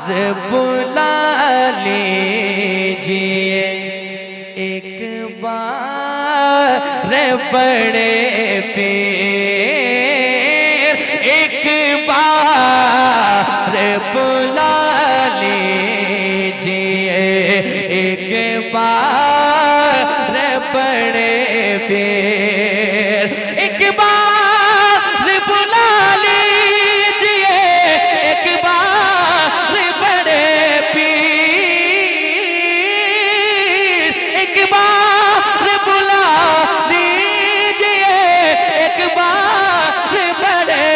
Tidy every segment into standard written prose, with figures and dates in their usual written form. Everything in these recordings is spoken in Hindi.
बुला लीजिए एक बार बड़े पीर, एक बार बुला लीजिए एक बार बड़े पीर, एक बार बुला लीजिए एक बार बड़े पीर, एक बार बुला लीजिए एक बार बड़े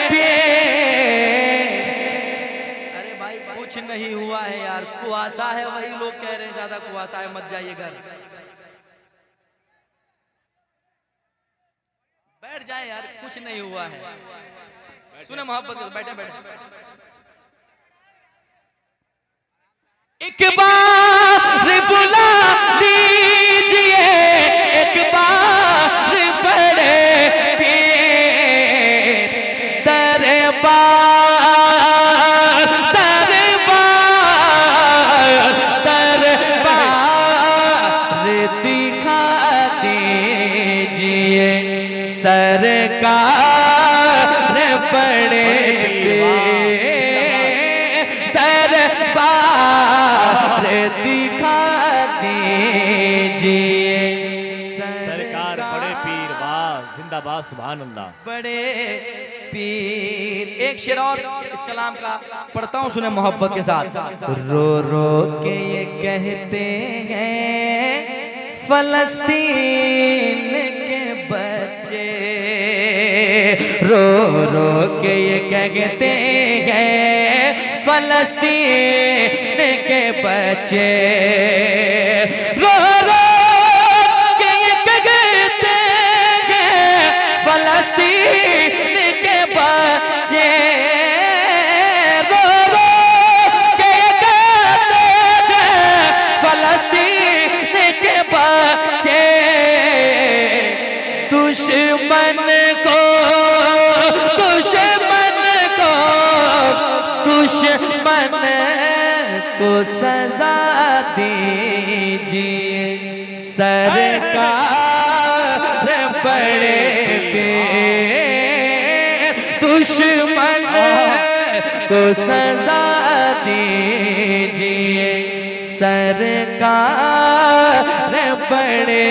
पीर। अरे भाई कुछ नहीं हुआ है यार, कुआसा है, वही लोग कह रहे हैं ज्यादा कुआसा है, मत जाइए घर, बैठ जाए यार, कुछ नहीं हुआ है। सुने मोहब्बत, बैठे बैठे। एक बार बुला लीजिए एक बार बड़े पीर, दरबार दरबार दरबार दिखा दीजिए सरकार बड़े दरबार दिखा दीजिए सरकार बड़े पीर, वाह जिंदाबाद सुभान अल्लाह। बड़े पीर। एक शेर और इस कलाम का पढ़ता हूँ, सुने मोहब्बत के साथ। रो रो के ये कहते हैं फलस्तीन के बच्चे, रो रो के ये कहते हैं फलस्तीन के बच्चे, रो रो के ये कहते हैं फलस्तीन के बच्चे, रो रो के ये कहते हैं फलस्तीन के बच्चे, दुश्मन को दुश्मन को दुश्मन को सजा दीजिए सरकार बड़े पीर, दुश्मन को सजा दीजिए सरकार बड़े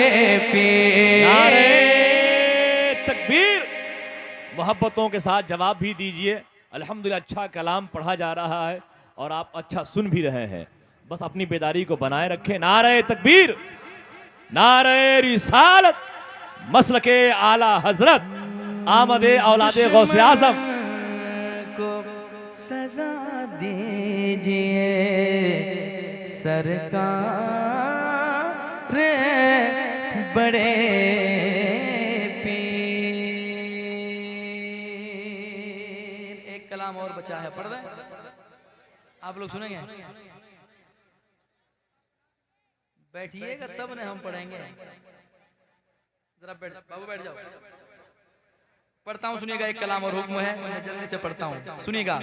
पीर। नारे तकबीर। मोहब्बतों के साथ जवाब भी दीजिए। अल्हम्दुलिल्लाह अच्छा कलाम पढ़ा जा रहा है और आप अच्छा सुन भी रहे हैं, बस अपनी बेदारी को बनाए रखें। नारे तकबीर, नारे रिसालत, मसलके आला हजरत, आमदे औलादे गौसे आज़म को सजा दीजिए सरकार बड़े पीर। एक कलाम और बचा है, पढ़ दें आप लोग, सुनेंगे? बैठिएगा तब ने हम पढ़ेंगे, जरा बैठ बाबू, बैठ जाओ। पढ़ता हूँ, सुनिएगा। एक कलाम और हुक्म है, मैं जल्दी से पढ़ता हूँ, सुनिएगा।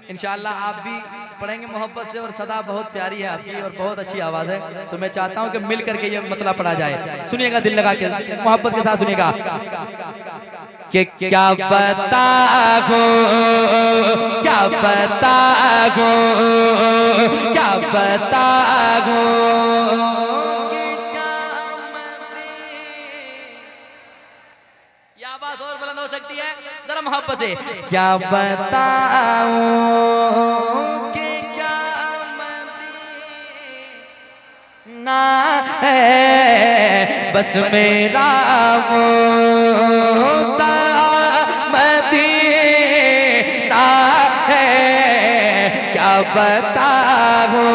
इंशाअल्लाह आप भी पढ़ेंगे मोहब्बत से, और सदा बहुत प्यारी है आपकी और बहुत अच्छी आवाज़ है, तो मैं चाहता हूँ कि मिल करके ये मतलब पढ़ा जाए। सुनिएगा दिल लगा के, मोहब्बत के साथ सुनिएगा। कि क्या बताओ क्या बताओ क्या बताओ आवाज और बुलंद हो सकती है जरा मोहब्बत से। क्या बताऊं कि क्या मदीना है बस मेरा होता मदीना है। क्या बताऊं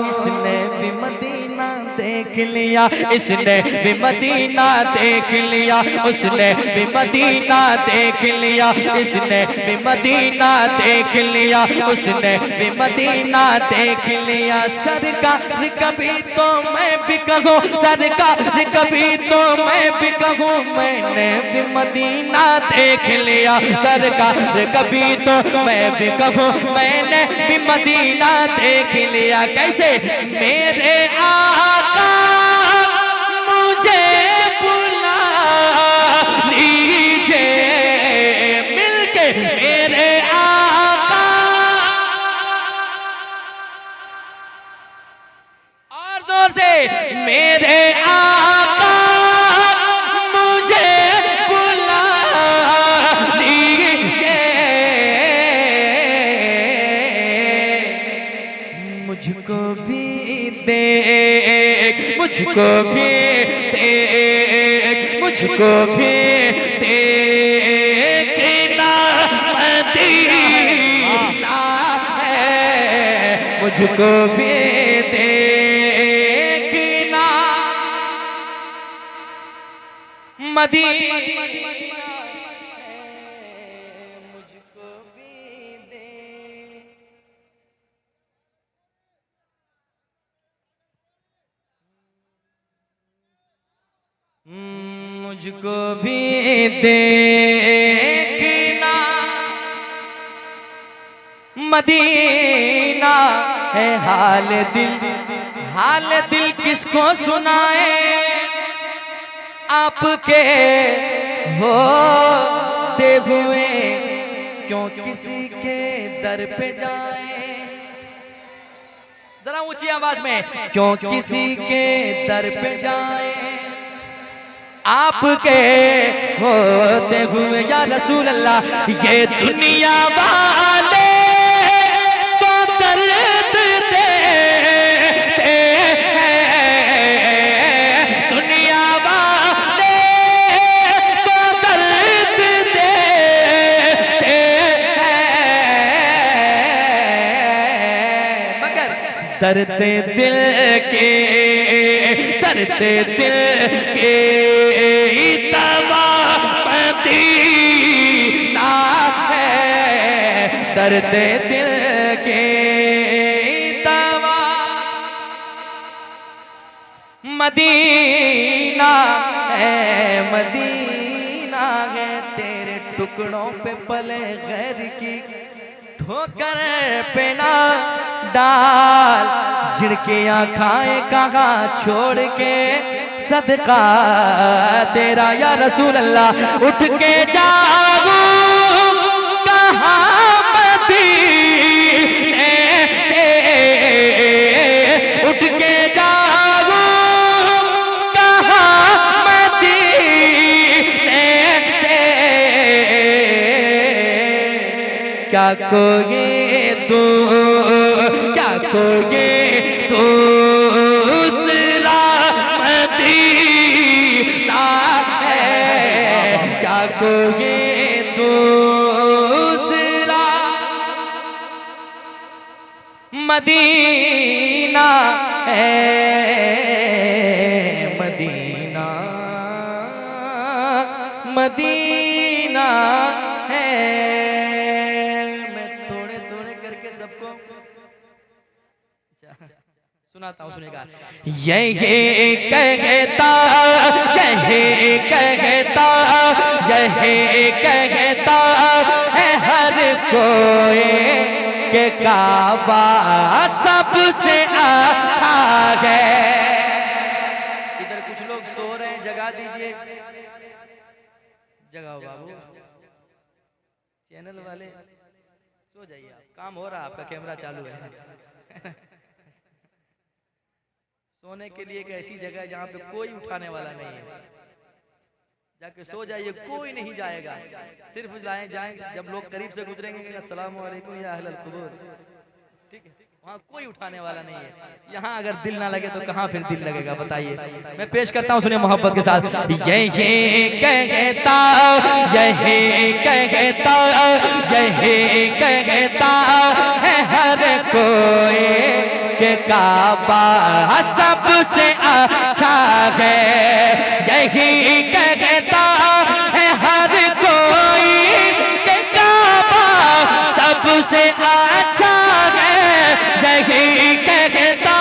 इसने भी मदीना देख देख लिया, इसने भी मदीना देख लिया, उसने भी मदीना देख लिया, इसने भी मदीना देख लिया, उसने भी मदीना देख लिया। सरकार कभी तो मैं भी कहूँ, सरकार कभी तो मैं भी कहूँ, मैंने भी मदीना देख लिया। सरकार कभी तो मैं भी कहूँ, मैंने भी मदीना देख लिया। कैसे? मेरे आका मुझे बुला लीजिए मिलके, मेरे आका। और जोर से, मेरे आका मुझे बुला लीजिए, मुझको भी देख, मुझको भी देख, मुझको भी देखना मदीना है, मुझको भी देखना मदीना है, मुझको भी देख। मुझको भी देखना मदीना है। हाल दिल किसको सुनाए, आपके होते हुए क्यों किसी के दर पे जाए। जरा ऊंची आवाज में, क्यों किसी के दर पे जाए, आपके होते हुए या रसूल अल्लाह। ये दुनिया वाले तो दर्द देते हैं, दुनिया वाले तो दर्द देते हैं, मगर दर्द दिल के, दर्द दिल के मदीना है, दर्द दिल के दवा मदीना है, मदीना है। तेरे टुकड़ों पे पले गैर की ठोकर पे ना डाल, झिड़कियां खाए कहाँ छोड़ के सदका तेरा या रसूल अल्लाह। उठ के जाऊं कहाँ मदीने से, उठ के जाऊं कहाँ मदीने से। क्या कोई तू, क्या कोई तू कोई दूसरा मदीना है, मदीना मदीना है। मैं थोड़े थोड़े करके सबको सुनाता हूँ, सुनेगा। यही कहता, यही कहता, यही कहता है हर कोई के काबा सबसे अच्छा है। इधर कुछ लोग सो रहे हैं, जगा दीजिए, जगाओ बाबू। चैनल वाले सो जाइए, आप काम हो रहा है, आपका कैमरा चालू है। सोने के लिए एक ऐसी जगह है जहाँ पे कोई उठाने वाला नहीं है, जाके सो जाइए, कोई नहीं जाएगा। सिर्फ जाएं जब लोग करीब से गुजरेंगे, अस्सलाम वालेकुम या अहलल कुबूर, ठीक है, वहाँ कोई उठाने वाला नहीं है। यहाँ अगर दिल ना लगे तो कहाँ फिर दिल लगेगा, बताइए। मैं पेश करता हूँ, सुनिए मोहब्बत के साथ। यही कहता, यही कहता, यही कहता है हर कोई ये काबा सबसे अच्छा है, यही कहता है हर कोई कि काबा सबसे अच्छा है, यही कहता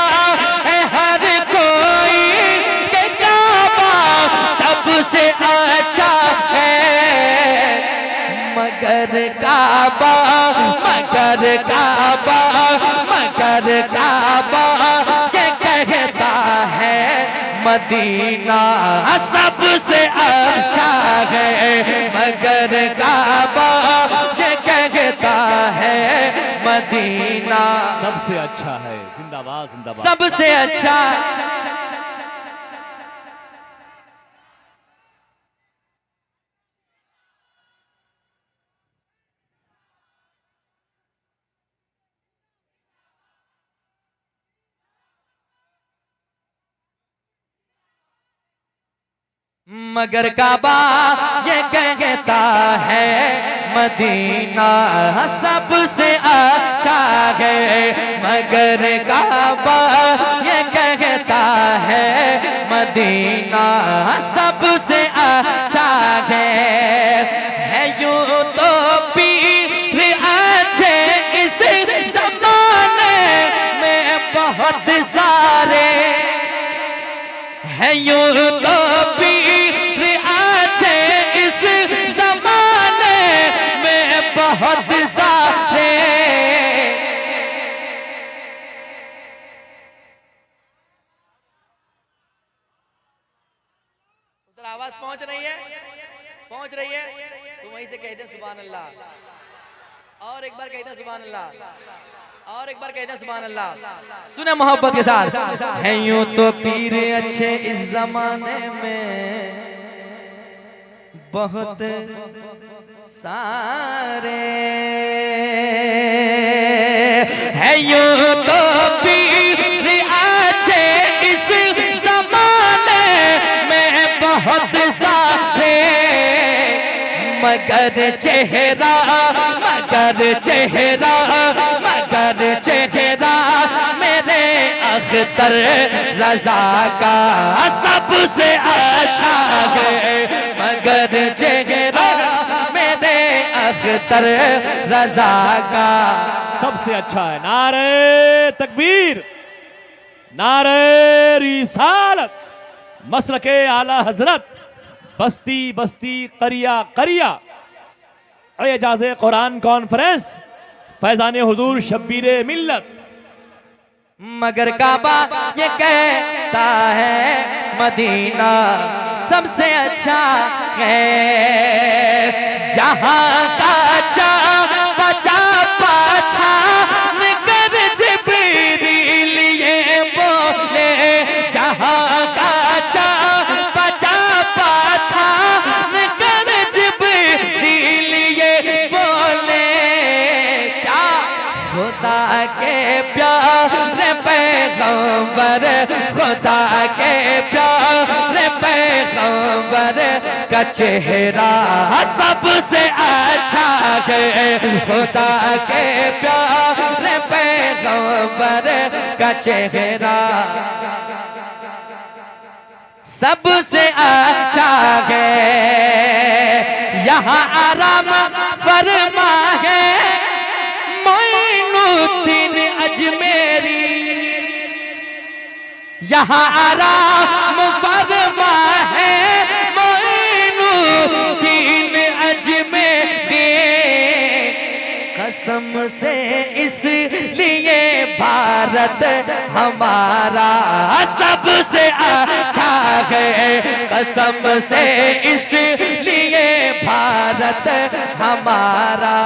है हर कोई कि काबा सबसे अच्छा है। मगर काबा ये कहता है मदीना सबसे अच्छा है, मगर काबा ये कहता है मदीना सबसे अच्छा है। जिंदाबाद जिंदाबाद। सबसे अच्छा। मगर काबा ये कहता है मदीना सबसे अच्छा है, मगर काबा ये कहता है मदीना सबसे अच्छा है यूं तो पीर अच्छे इस जमाने में बहुत सारे है, यूं तो पीर अच्छे इस जमाने में बहुत सारे। उधर आवाज पहुंच रही है, पहुंच रही है तो वहीं से कहते सुभान अल्लाह। और एक बार कहते सुभान अल्लाह, और एक बार कहते सुभान अल्लाह। सुने मोहब्बत के साथ। है यूं तो पीर अच्छे इस जमाने में बहुत सारे, है यूं तो पीर अच्छे इस जमाने में बहुत सारे, मगर चेहरा मेरे अख्तर रजा का सबसे अच्छा है, मगर चेहरा मेरे अख्तर रजा का सबसे अच्छा है। नारे तकबीर, नारे रिसालत, मसलके आला हजरत, बस्ती बस्ती करिया करिया, एजाज़े कुरान कॉन्फ्रेंस, फैजान हुजूर शब्बीर मिल्लत। मगर काबा ये कहता है मदीना सबसे अच्छा है, जहां का बचा पाछा कर जिब्रील ये बोले, जहां का बचा पाछा कर जिब्रील ये बोले, क्या खुदा के प्यारे पैगंबर, खुदा के प्यारे पैगंबर का चेहरा सबसे अच्छा है, खुदा के प्यारे पैगंबर का चेहरा सबसे अच्छा है। यहाँ आराम फरमा है मोइनुद्दीन अजमेरी, यहाँ आराम फरमा है मोइनुद्दीन अजमेरी, कसम से इसलिए भारत हमारा सबसे अच्छा है, कसम से इसलिए भारत हमारा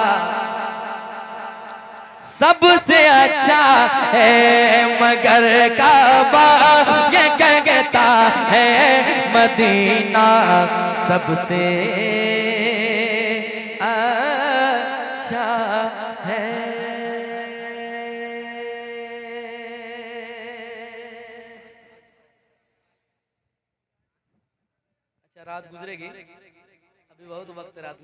सबसे अच्छा है, मगर काबा ये कहता है मदीना सबसे अच्छा है। अच्छा, रात गुजरेगी, अभी बहुत वक्त रात